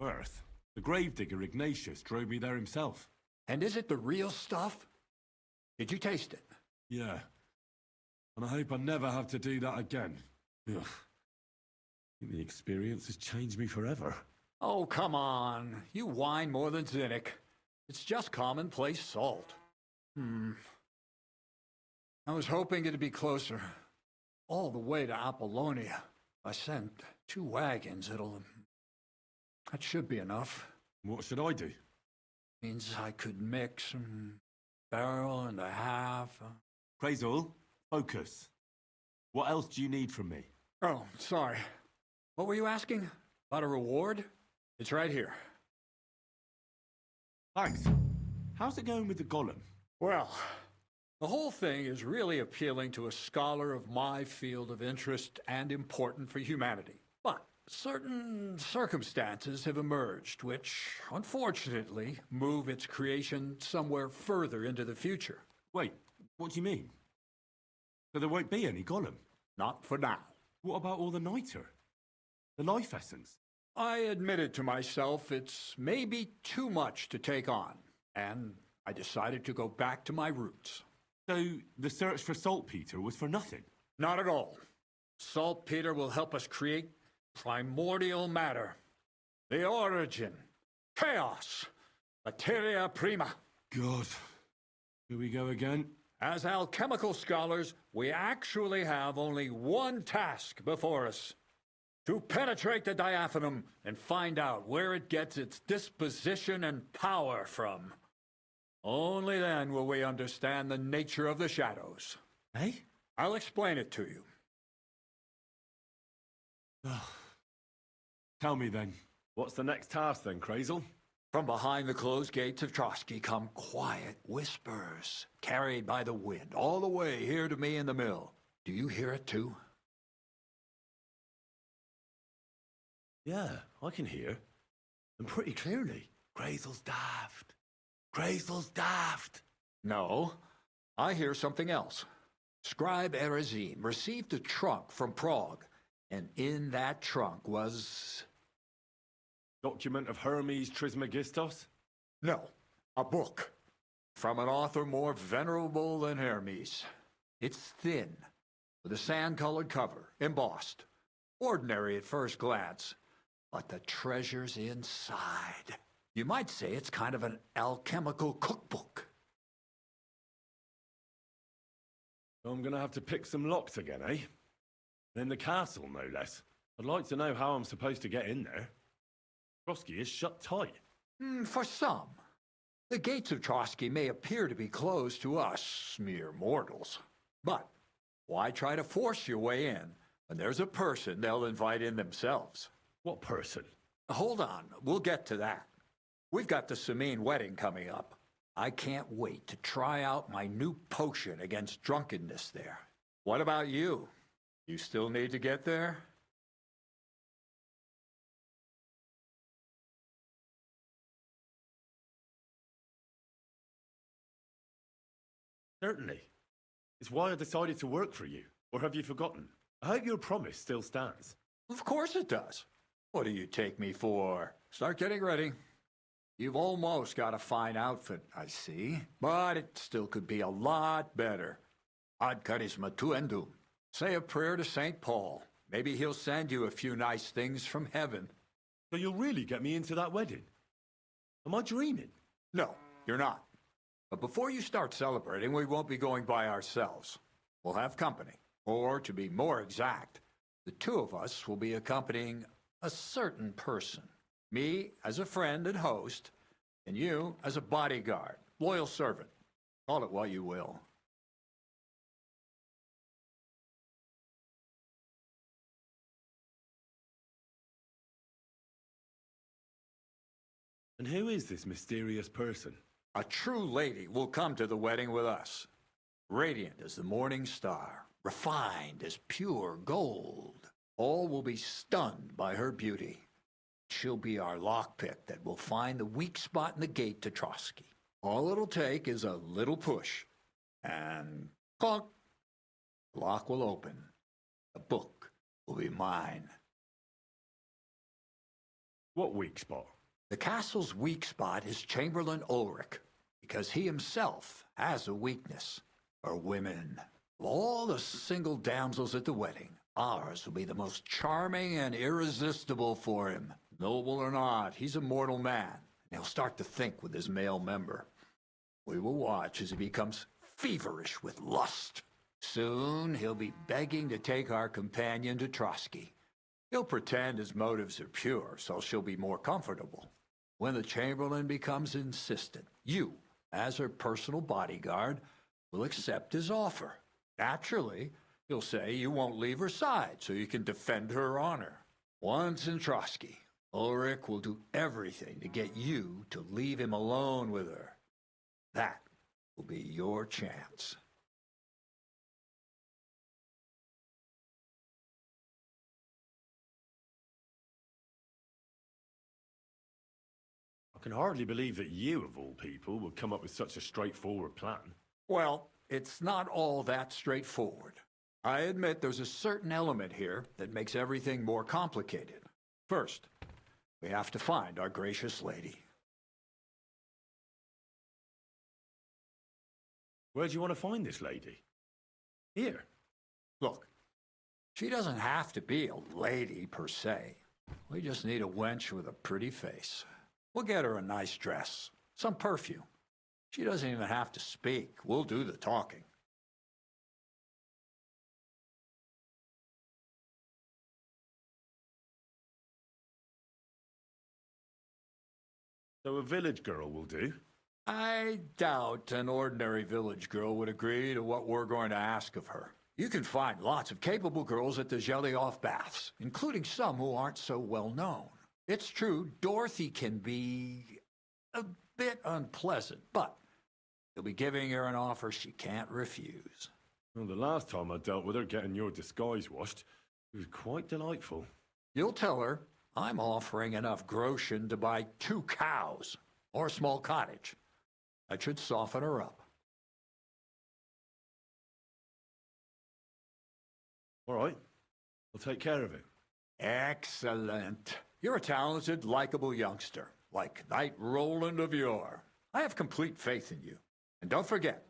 Earth. The gravedigger Ignatius drove me there himself. And is it the real stuff? Did you taste it? Yeah. And I hope I never have to do that again. Ugh. I think the experience has changed me forever. Oh, come on. You whine more than Zinnik. It's just commonplace salt. I was hoping it'd be closer. All the way to Apollonia. I sent 2 wagons. That should be enough. What should I do? Means I could mix a barrel and a half. Crazel, focus. What else do you need from me? Oh, sorry. What were you asking? About a reward? It's right here. Thanks. How's it going with the golem? Well, the whole thing is really appealing to a scholar of my field of interest and important for humanity. But certain circumstances have emerged which, unfortunately, move its creation somewhere further into the future. Wait, what do you mean? So there won't be any golem? Not for now. What about all the niter? The life essence? I admitted to myself it's maybe too much to take on, and I decided to go back to my roots. So the search for saltpeter was for nothing? Not at all. Saltpeter will help us create primordial matter. The origin. Chaos. Materia prima. God. Here we go again. As alchemical scholars, we actually have only one task before us. To penetrate the diaphanum and find out where it gets its disposition and power from. Only then will we understand the nature of the shadows. Eh? I'll explain it to you. Tell me then, what's the next task then, Crazel? From behind the closed gates of Trotsky come quiet whispers, carried by the wind, all the way here to me in the mill. Do you hear it too? Yeah, I can hear. And pretty clearly. Crazel's daft. Crazel's daft. No, I hear something else. Scribe Erezim received a trunk from Prague, and in that trunk was... Document of Hermes Trismegistos? No, a book. From an author more venerable than Hermes. It's thin, with a sand-colored cover, embossed. Ordinary at first glance, but the treasure's inside. You might say it's kind of an alchemical cookbook. So I'm gonna have to pick some locks again, eh? In the castle, no less. I'd like to know how I'm supposed to get in there. Trotsky is shut tight. For some. The gates of Trotsky may appear to be closed to us, mere mortals. But why try to force your way in when there's a person they'll invite in themselves? What person? Hold on, we'll get to that. We've got the Semin wedding coming up. I can't wait to try out my new potion against drunkenness there. What about you? You still need to get there? Certainly. It's why I decided to work for you. Or have you forgotten? I hope your promise still stands. Of course it does. What do you take me for? Start getting ready. You've almost got a fine outfit, I see. But it still could be a lot better. Ad charisma tuendum. Say a prayer to St. Paul. Maybe he'll send you a few nice things from heaven. So you'll really get me into that wedding? Am I dreaming? No, you're not. But before you start celebrating, we won't be going by ourselves. We'll have company. Or, to be more exact, the 2 of us will be accompanying a certain person. Me as a friend and host, and you as a bodyguard, loyal servant. Call it what you will. And who is this mysterious person? A true lady will come to the wedding with us. Radiant as the morning star, refined as pure gold. All will be stunned by her beauty. She'll be our lockpick that will find the weak spot in the gate to Trotsky. All it'll take is a little push. And clunk. The lock will open. The book will be mine. What weak spot? The castle's weak spot is Chamberlain Ulrich, because he himself has a weakness for women. Of all the single damsels at the wedding, ours will be the most charming and irresistible for him. Noble or not, he's a mortal man, and he'll start to think with his male member. We will watch as he becomes feverish with lust. Soon he'll be begging to take our companion to Trotsky. He'll pretend his motives are pure, so she'll be more comfortable. When the Chamberlain becomes insistent, you, as her personal bodyguard, will accept his offer. Naturally, he'll say you won't leave her side so you can defend her honor. Once in Trotsky, Ulrich will do everything to get you to leave him alone with her. That will be your chance. I can hardly believe that you, of all people, would come up with such a straightforward plan. Well, it's not all that straightforward. I admit there's a certain element here that makes everything more complicated. First, we have to find our gracious lady. Where do you want to find this lady? Here. Look, she doesn't have to be a lady per se. We just need a wench with a pretty face. We'll get her a nice dress, some perfume. She doesn't even have to speak. We'll do the talking. So a village girl will do? I doubt an ordinary village girl would agree to what we're going to ask of her. You can find lots of capable girls at the Zhelyov baths, including some who aren't so well known. It's true, Dorothy can be a bit unpleasant, but you'll be giving her an offer she can't refuse. Well, the last time I dealt with her getting your disguise washed, it was quite delightful. You'll tell her I'm offering enough groschen to buy 2 cows or a small cottage. That should soften her up. All right, I'll take care of it. Excellent. You're a talented, likable youngster, like Knight Roland of yore. I have complete faith in you. And don't forget,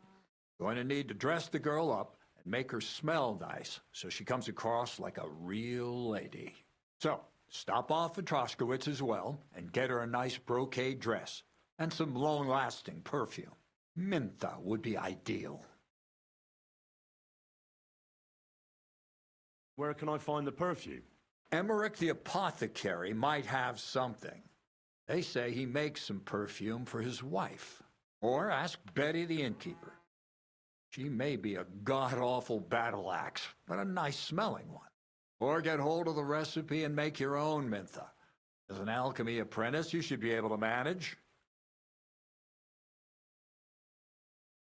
you're going to need to dress the girl up and make her smell nice so she comes across like a real lady. So, stop off at Troskowitz as well and get her a nice brocade dress and some long-lasting perfume. Mintha would be ideal. Where can I find the perfume? Emmerich the apothecary might have something. They say he makes some perfume for his wife. Or ask Betty the innkeeper. She may be a god-awful battle axe, but a nice-smelling one. Or get hold of the recipe and make your own Mintha. As an alchemy apprentice, you should be able to manage.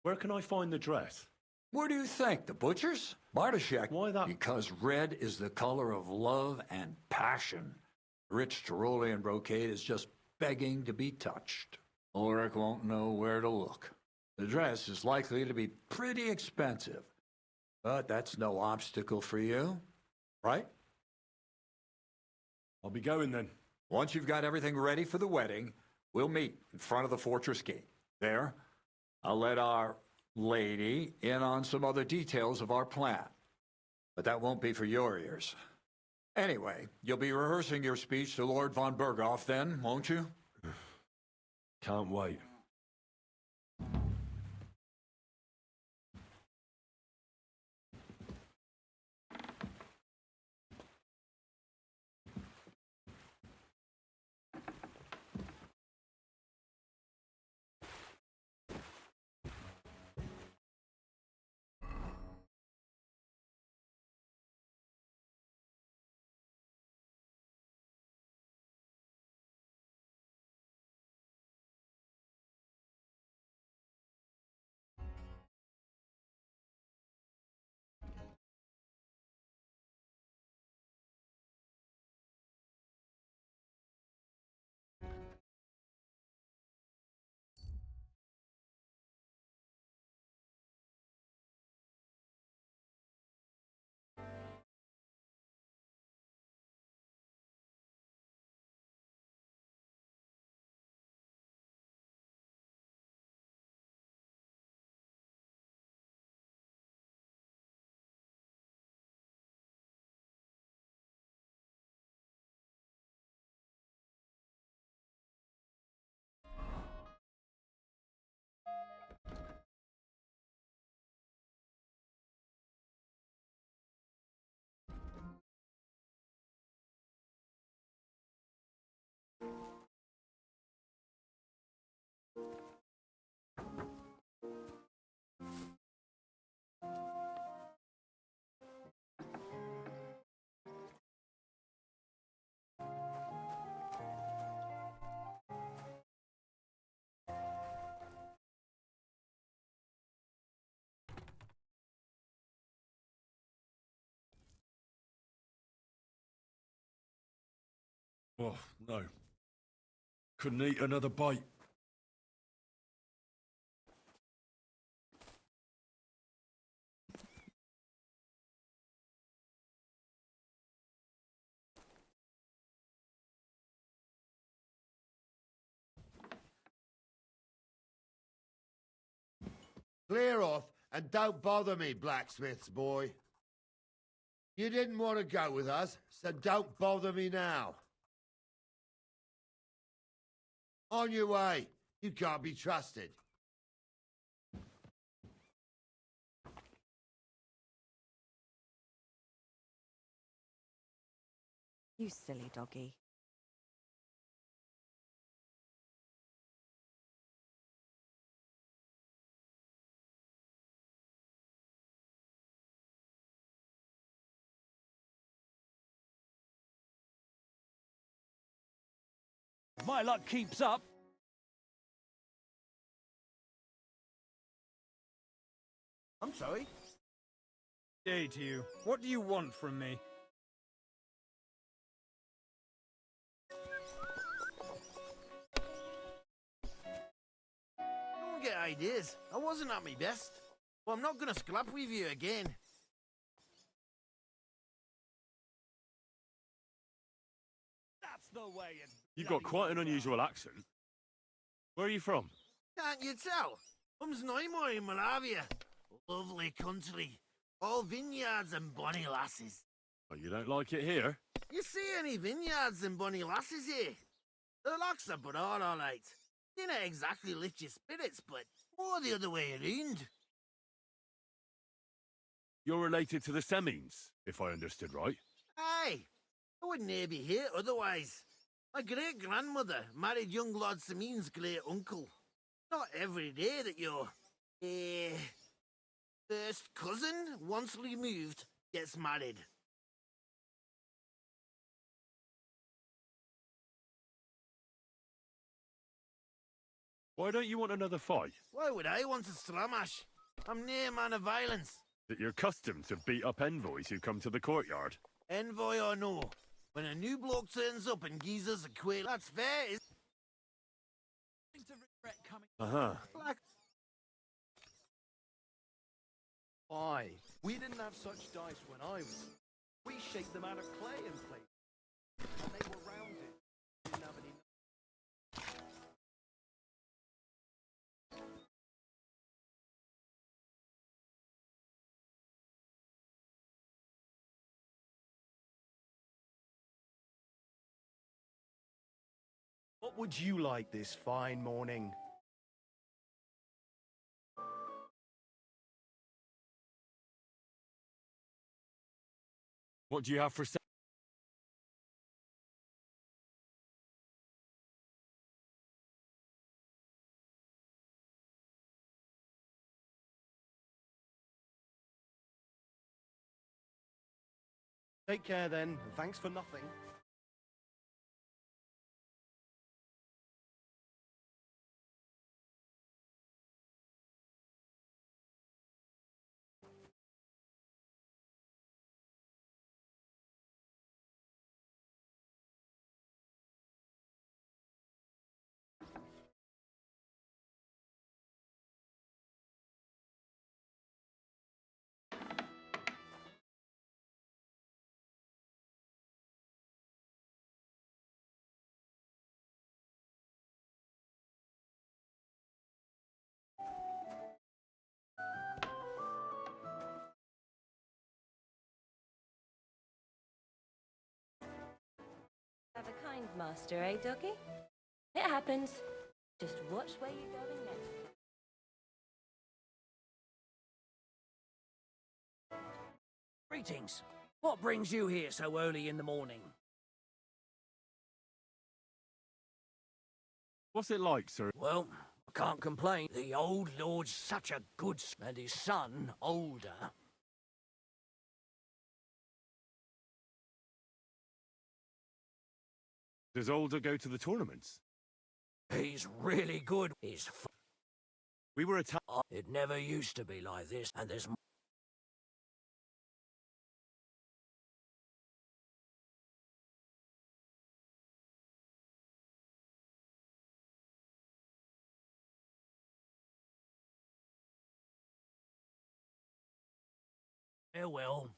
Where can I find the dress? Where do you think? The butcher's? Bartoshek. Why that? Because red is the color of love and passion. Rich Tyrolean brocade is just begging to be touched. Ulrich won't know where to look. The dress is likely to be pretty expensive, but that's no obstacle for you, right? I'll be going then. Once you've got everything ready for the wedding, we'll meet in front of the fortress gate. There, I'll let our lady in on some other details of our plan. But that won't be for your ears. Anyway, you'll be rehearsing your speech to Lord von Berghoff then, won't you? Can't wait. Oh, no. Couldn't eat another bite. Clear off and don't bother me, blacksmith's boy. You didn't want to go with us, so don't bother me now. On your way. You can't be trusted. You silly doggy. If my luck keeps up. I'm sorry? Day to you. What do you want from me? Don't get ideas. I wasn't at my best. Well, I'm not gonna scrap with you again. That's the way it. You've got quite an unusual accent. Where are you from? Can't you tell? Comes Neumar in Moravia. Lovely country. All vineyards and bonny lasses. Oh, you don't like it here? You see any vineyards and bonny lasses here? The locks are broad, all right. They not exactly lift your spirits, but more the other way around. You're related to the Semins, if I understood right. Aye, I wouldn't e'er be here otherwise. My great-grandmother married young Lord Semin's great-uncle. Not every day that your, first cousin, once removed, gets married. Why don't you want another fight? Why would I want a stramash? I'm near man of violence. That you're accustomed to beat up envoys who come to the courtyard? Envoy or no, when a new bloke turns up and gives us a quail, that's fair, is Uh-huh. black. Why? We didn't have such dice when I was. We shaped them out of clay and played. And they were rounded. Didn't have any. What would you like this fine morning? What do you have for Take care then, and thanks for nothing. Have a kind master, eh, doggy? It happens. Just watch where you're going next. Greetings. What brings you here so early in the morning? What's it like, sir? Well, I can't complain. The old lord's such a good and his son older. Does Older go to the tournaments? He's really good. We were attacked. It never used to be like this, and there's Farewell.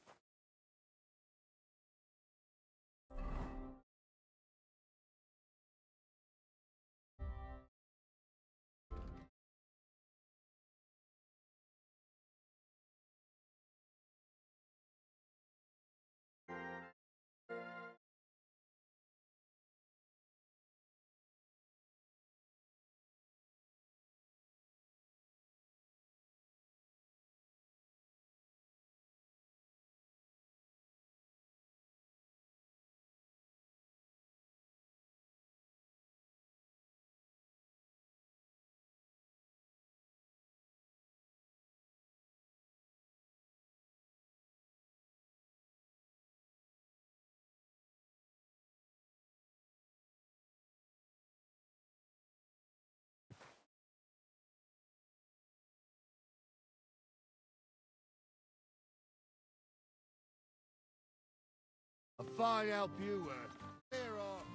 A fine help you were. Clear off.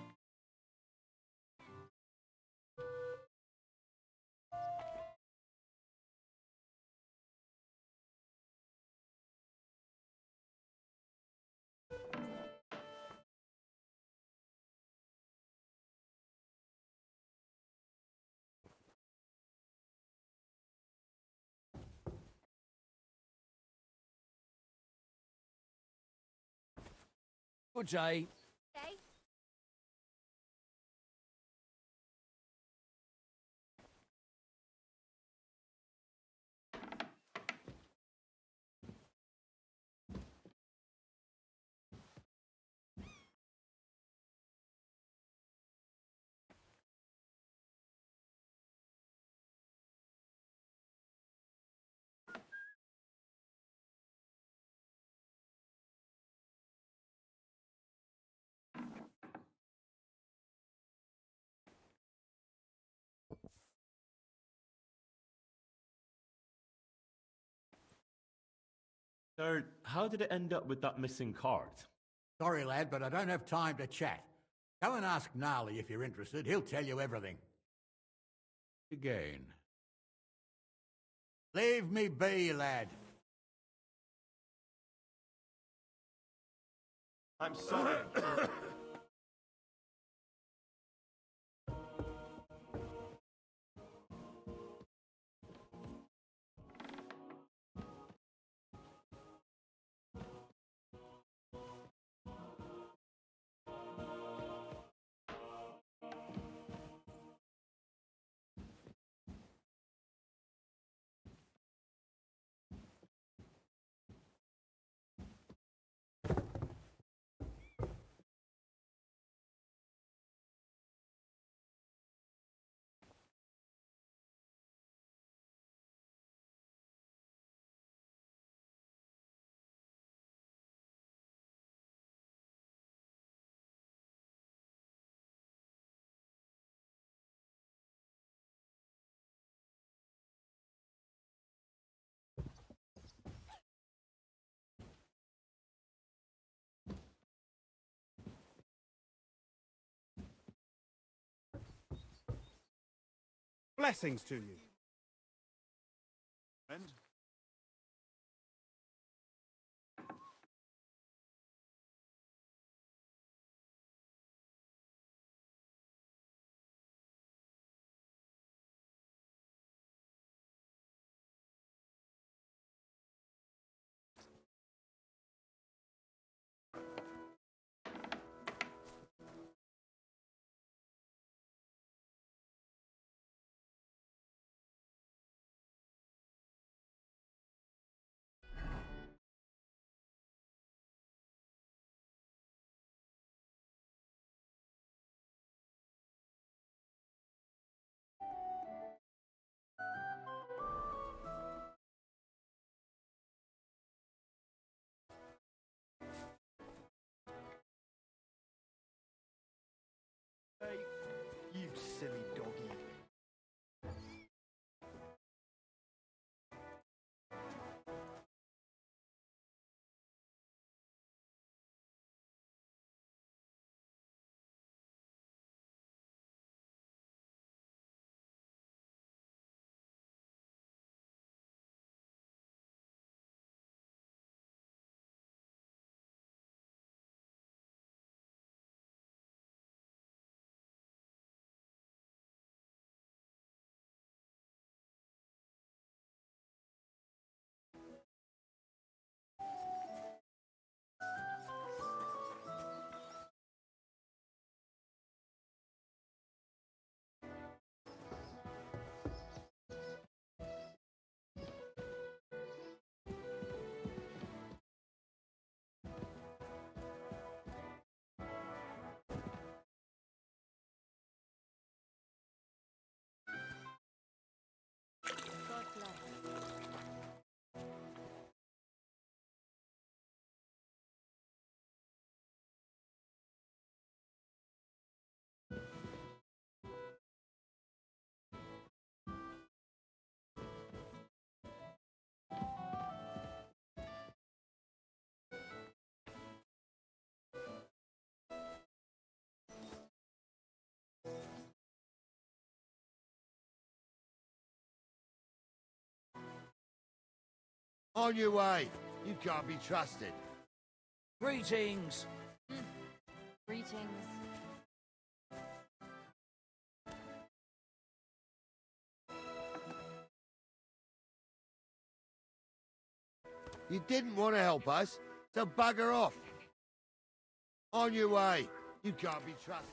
Good day. Okay. So, how did it end up with that missing card? Sorry, lad, but I don't have time to chat. Go and ask Gnarly if you're interested. He'll tell you everything. Again. Leave me be, lad. I'm sorry. Blessings to you. Friend? On your way. You can't be trusted. Greetings. Greetings. You didn't want to help us, so bugger off. On your way. You can't be trusted.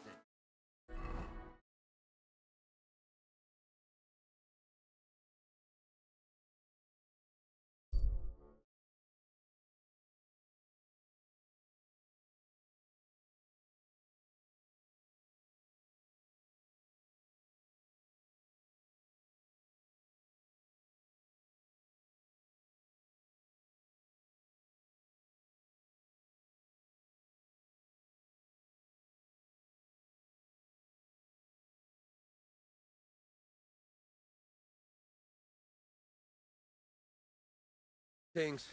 Things.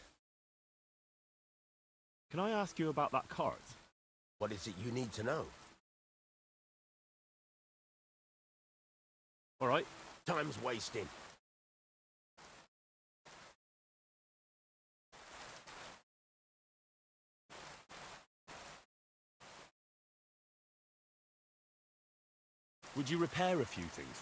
Can I ask you about that cart? What is it you need to know? All right. Time's wasting. Would you repair a few things?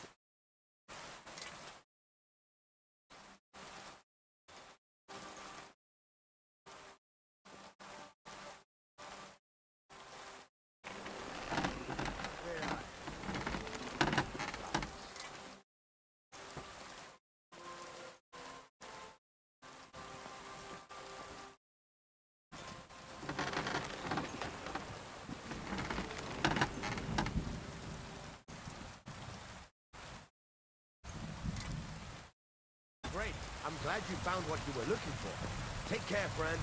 Great. I'm glad you found what you were looking for. Take care, friend.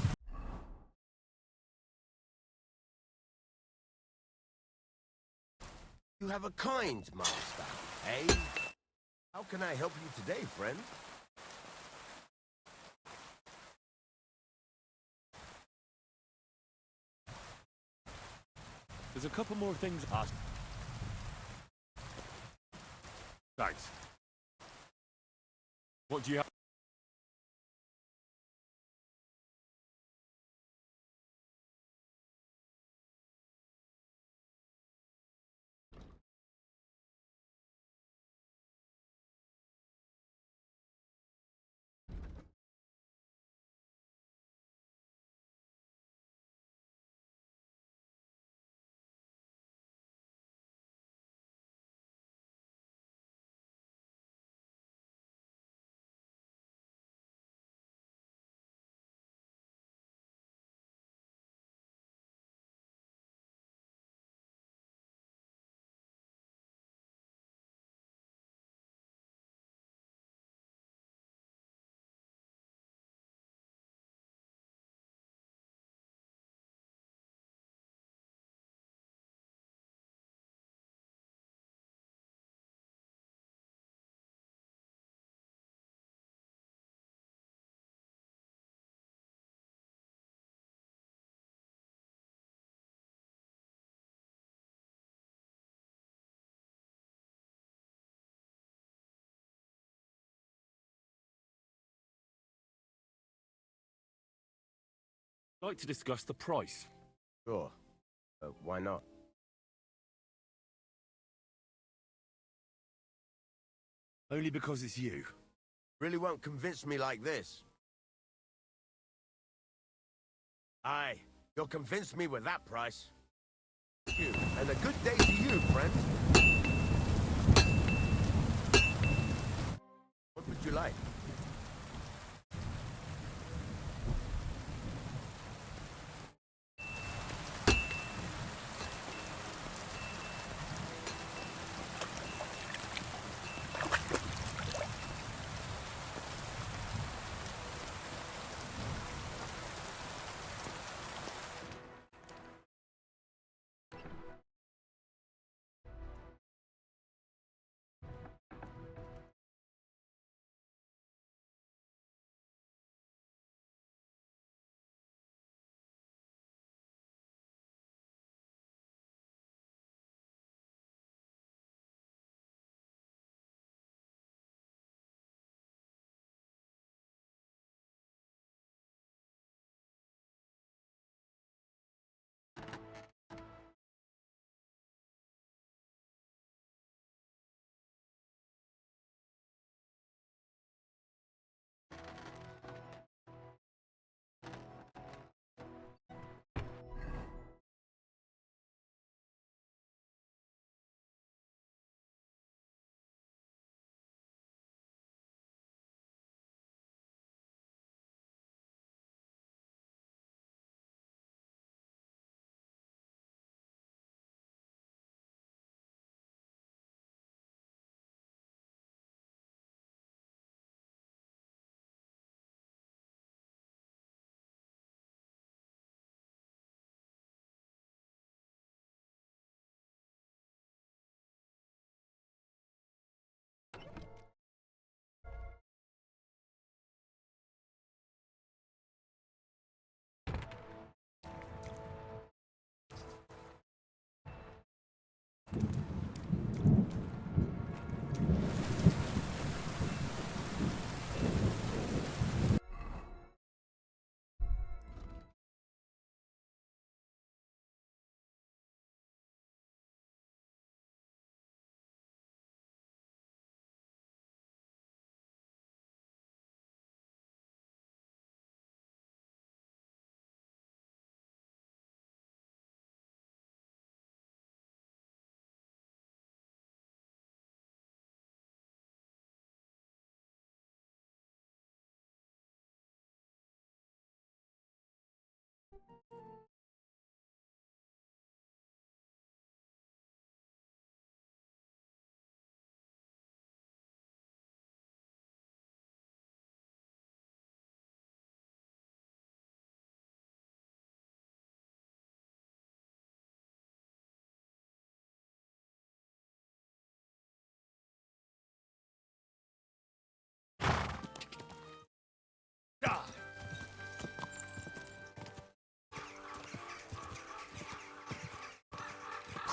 You have a kind master, eh? How can I help you today, friend? There's a couple more things. Thanks. What do you have? I'd like to discuss the price. Sure. Why not? Only because it's you. Really won't convince me like this. Aye, you'll convince me with that price. You, and a good day to you, friend. What would you like?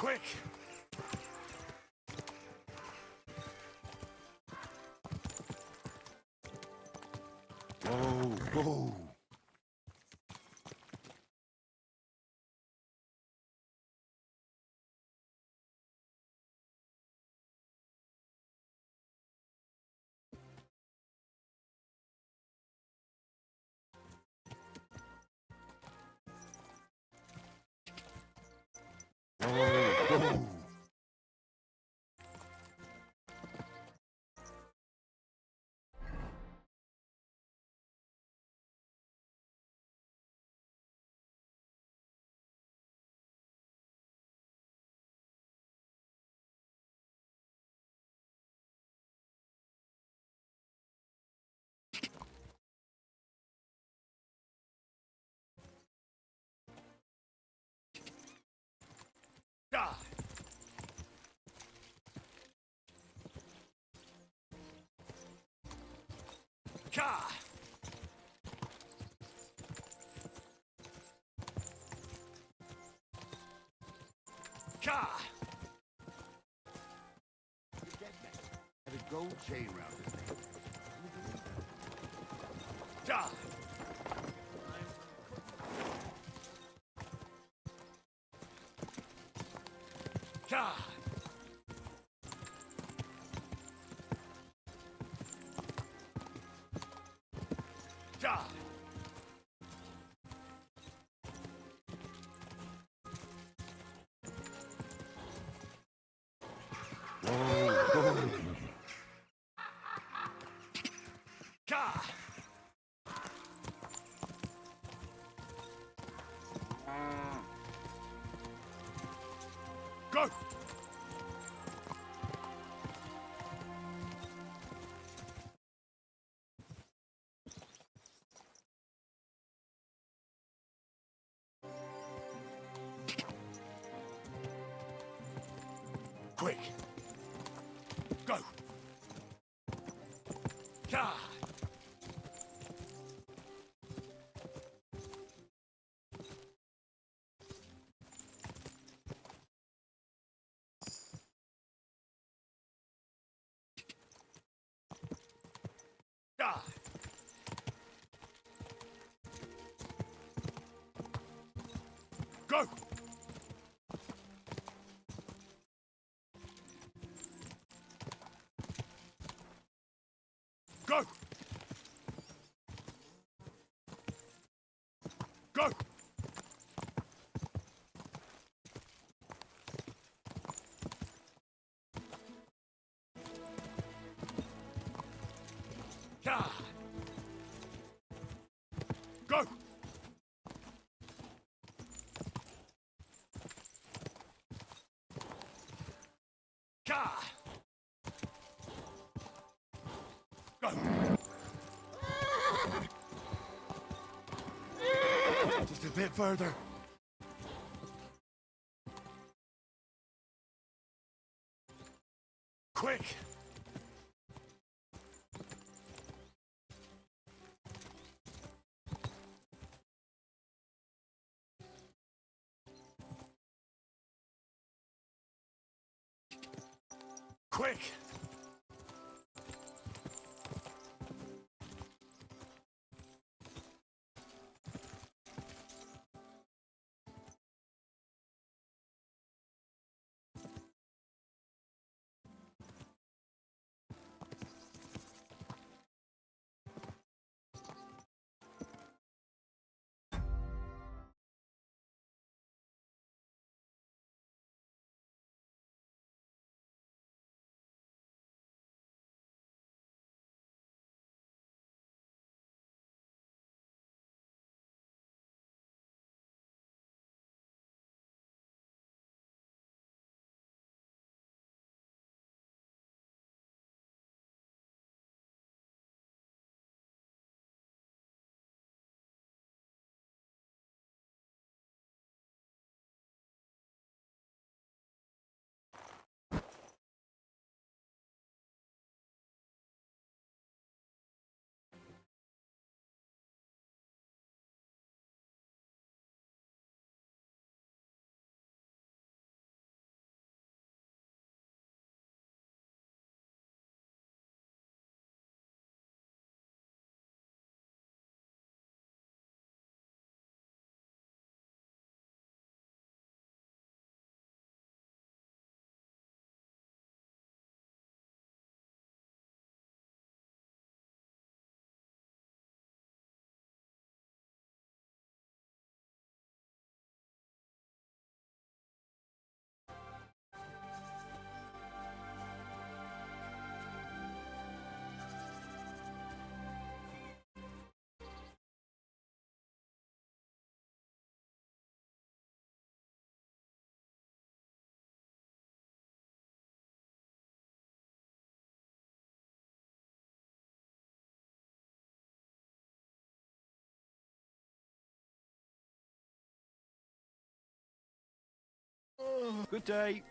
Quick! Whoa, whoa! Ah! Ka! Ka! Had a gold chain round his neck. Da! Ka! Da! Ka! Go! Quick! Go! Ka! Da! Go! Go! Go! Ka! Go! Ka! Go! Just a bit further. Quick! Quick! Good day.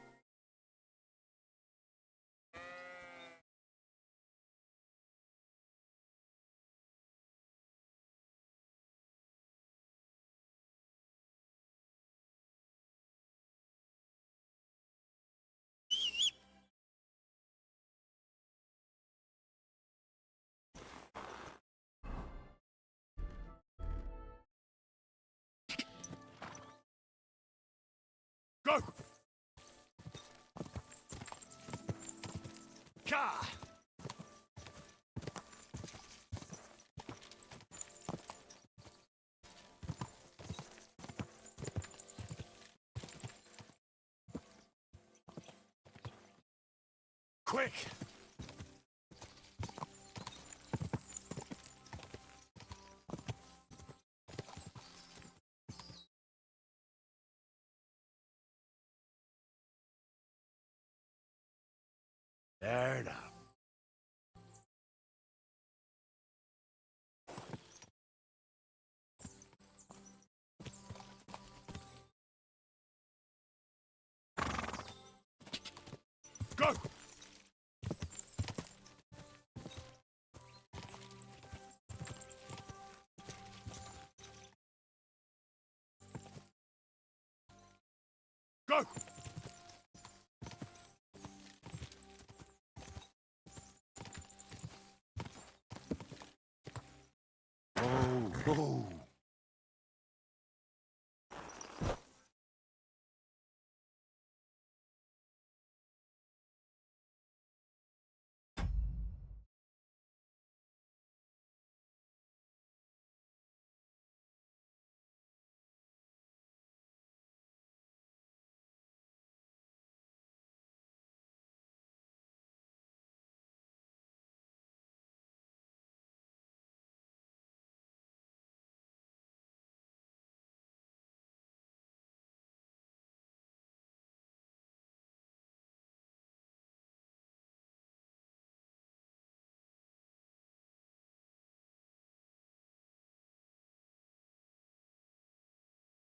Go! Ka! Quick! There now. Go! Go! Oh, oh.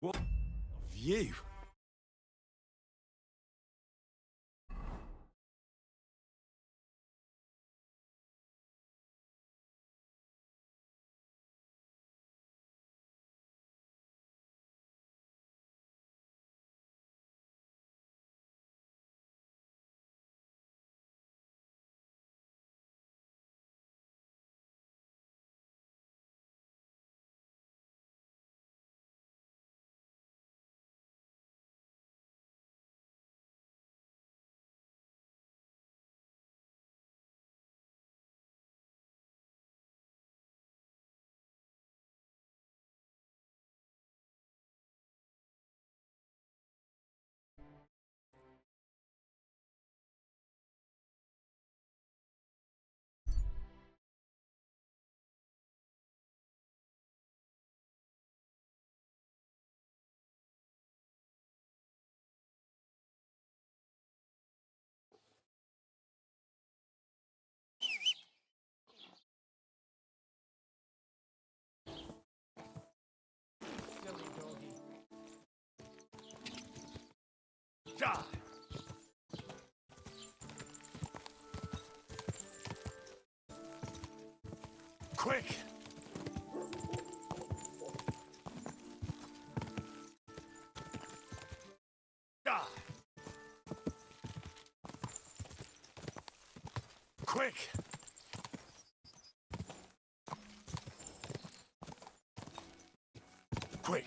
What view? Ja! Quick! Ja! Quick! Quick!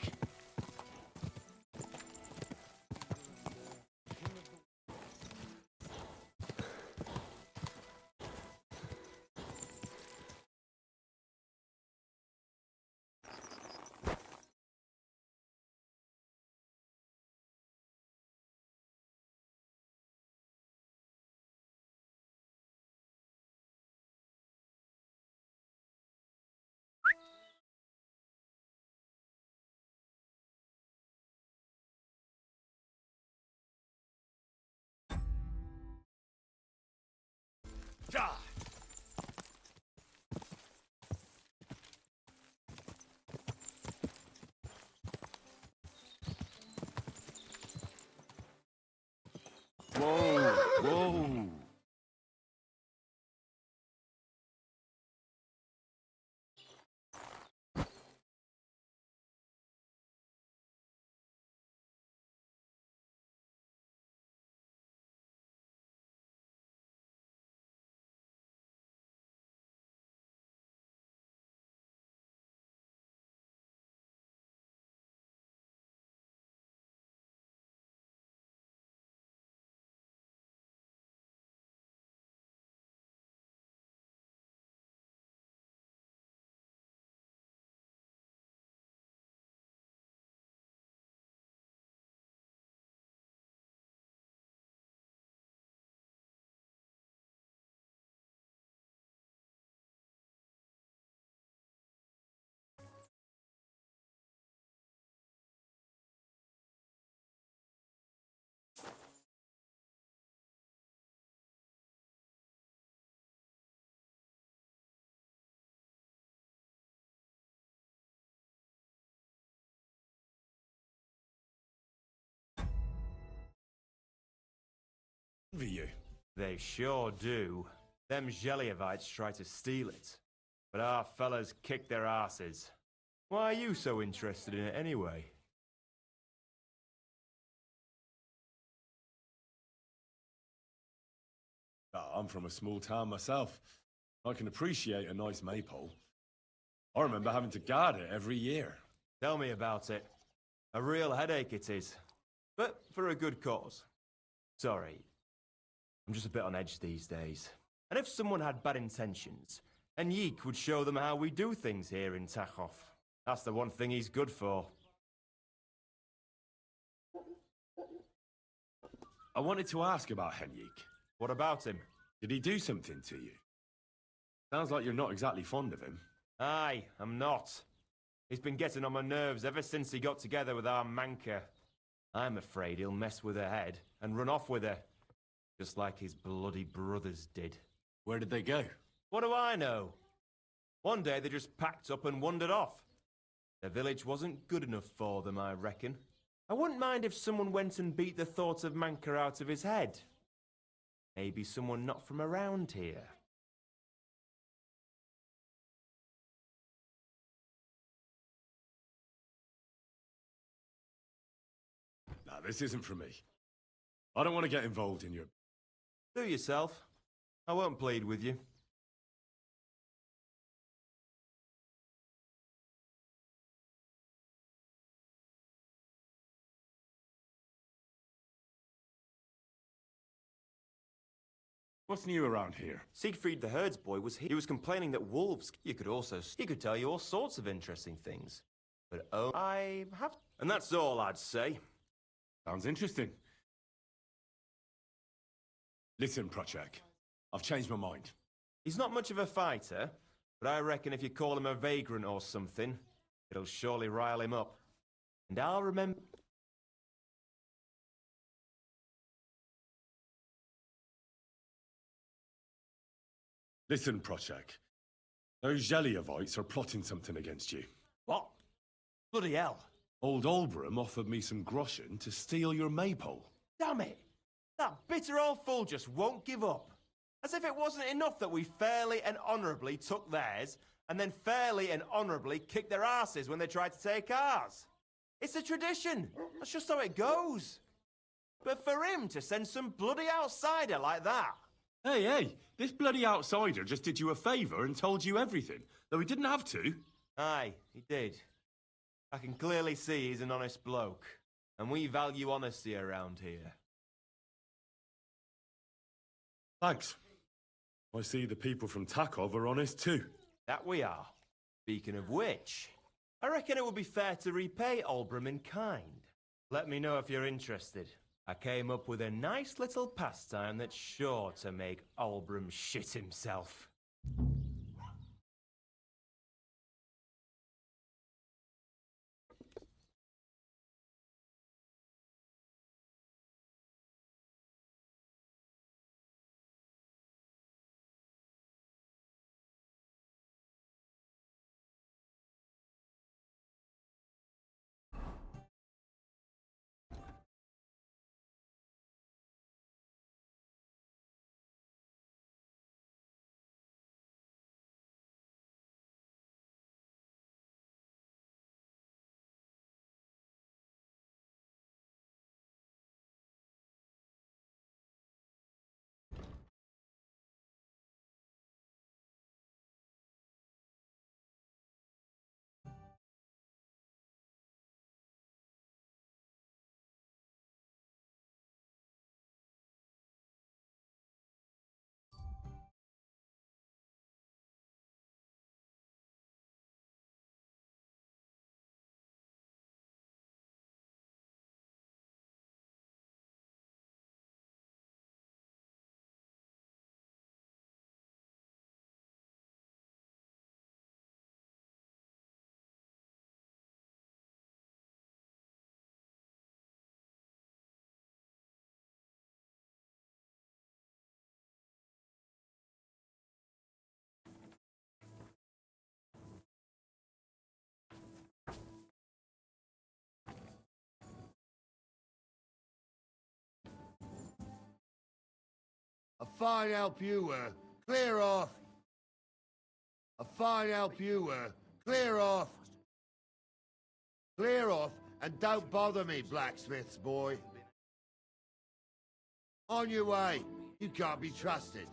envy you. They sure do. Them Geliovites try to steal it. But our fellas kick their asses. Why are you so interested in it anyway? I'm from a small town myself. I can appreciate a nice maypole. I remember having to guard it every year. Tell me about it. A real headache it is. But for a good cause. Sorry. I'm just a bit on edge these days. And if someone had bad intentions, then Yeek would show them how we do things here in Tachoff. That's the one thing he's good for. I wanted to ask about Henrik. What about him? Did he do something to you? Sounds like you're not exactly fond of him. Aye, I'm not. He's been getting on my nerves ever since he got together with our Manka. I'm afraid he'll mess with her head and run off with her. Just like his bloody brothers did. Where did they go? What do I know? One day they just packed up and wandered off. The village wasn't good enough for them, I reckon. I wouldn't mind if someone went and beat the thought of Manka out of his head. Maybe someone not from around here. Nah, this isn't for me. I don't want to get involved in your... Do yourself. I won't plead with you. What's new around here? Siegfried the herdsboy was here. He was complaining that wolves... He could tell you all sorts of interesting things. But oh, I have... And that's all I'd say. Sounds interesting. Listen, Procek. I've changed my mind. He's not much of a fighter, but I reckon if you call him a vagrant or something, it'll surely rile him up. And I'll remember... Listen, Procek. Those Geliovites are plotting something against you. What? Bloody hell. Old Olbram offered me some groschen to steal your maypole. Damn it! That bitter old fool just won't give up. As if it wasn't enough that we fairly and honourably took theirs, and then fairly and honourably kicked their asses when they tried to take ours. It's a tradition. That's just how it goes. But for him to send some bloody outsider like that... Hey, this bloody outsider just did you a favour and told you everything, though he didn't have to. Aye, he did. I can clearly see he's an honest bloke, and we value honesty around here. Thanks. I see the people from Takov are honest too. That we are. Speaking of which, I reckon it would be fair to repay Olbram in kind. Let me know if you're interested. I came up with a nice little pastime that's sure to make Olbram shit himself. A fine help you were. Clear off. A fine help you were. Clear off. Clear off and don't bother me, blacksmith's boy. On your way. You can't be trusted.